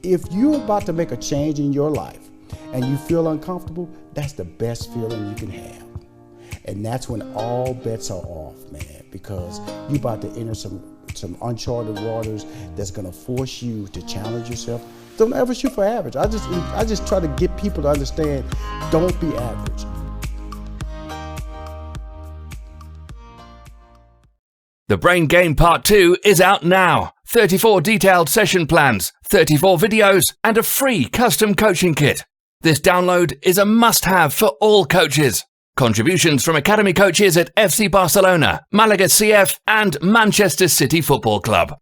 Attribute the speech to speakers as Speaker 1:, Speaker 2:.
Speaker 1: If you're about to make a change in your life and you feel uncomfortable, that's the best feeling you can have. And that's when all bets are off, man, because you're about to enter some uncharted waters that's gonna force you to challenge yourself. Don't ever shoot for average. I just try to get people to understand, don't be average.
Speaker 2: The Brain Game Part 2 is out now. 34 detailed session plans, 34 videos, and a free custom coaching kit. This download is a must-have for all coaches. Contributions from academy coaches at FC Barcelona, Malaga CF, and Manchester City Football Club.